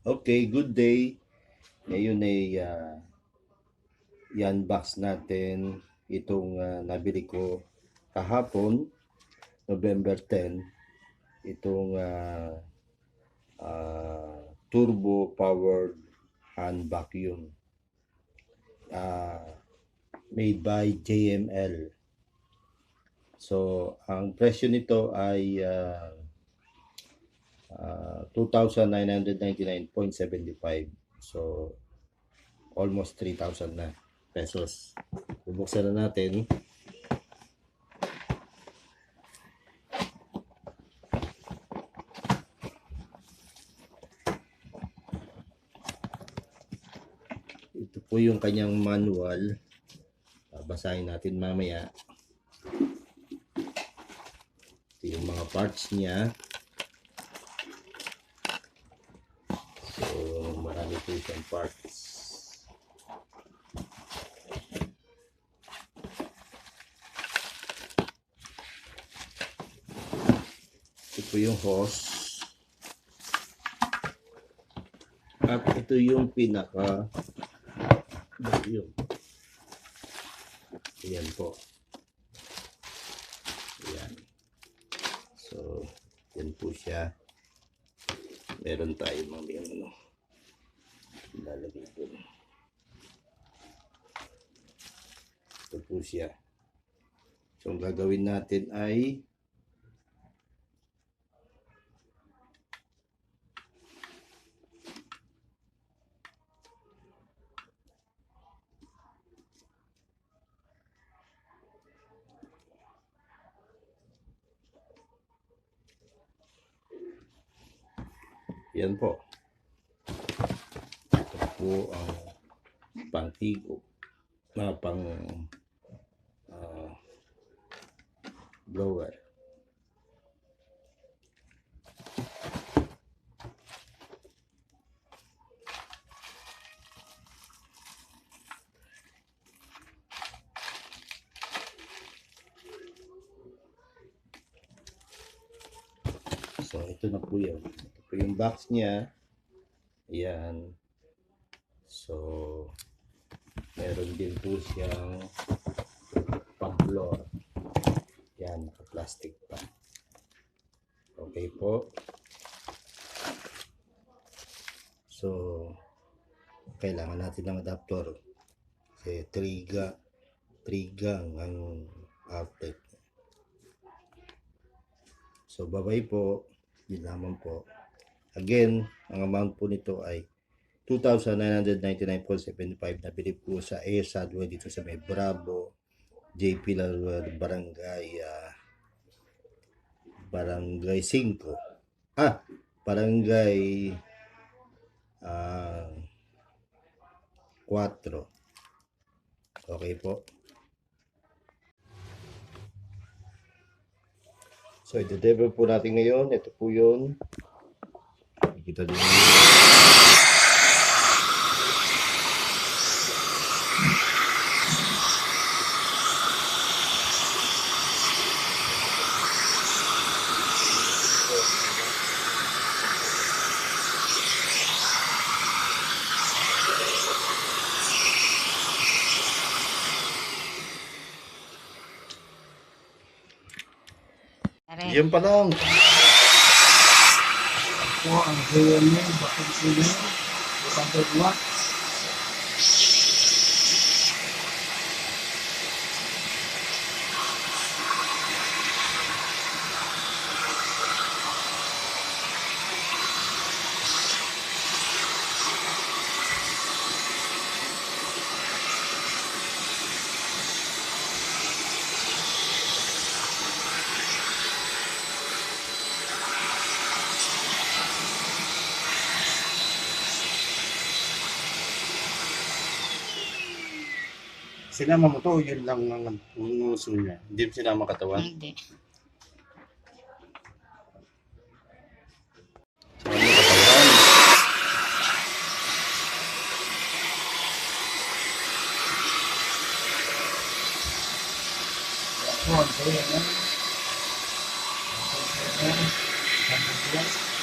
Okay, good day. Ngayon ay i-unbox natin itong nabili ko kahapon, November 10, itong turbo powered hand vacuum made by JML. So, ang presyo nito ay 2,999.75. So, almost 3,000 na pesos. Bubuksan na natin. Ito po yung kanyang manual. Basahin natin mamaya. Ito yung mga parts niya. So, marami po siyang parts. Ito po yung hose. At ito yung pinaka vacuum. Ayan po. Ayan. So, yan po siya. Meron tayo mga lalagay po. Ito po siya. So, ang gagawin natin ay yan po. Ito po ang pangtigo na pang blower. So, ito na po yun. Ito po yung box niya. Ayan. So, meron din po siyang pang-floor. Yan, naka-plastic pa. Okay po. So, kailangan natin ng adapter. Kasi 3 gang ang outlet. So, bye-bye po. Yun lamang po. Again, ang amount po nito ay 2,999.75 na bili po sa Air Sadwell dito sa may Bravo, JP Laruel, Barangay 5. Barangay 4. Okay po. So, ito-deliver po natin ngayon. Ito po yun. Kita din. Yan pa lang. Ito ang JML, bakit sila? 200 watts. Sinama mo to, yun lang ang uso niya. Hindi mo sinama katawan? Hindi. Sinama mo katawan. Ito ang JML. 100 watts.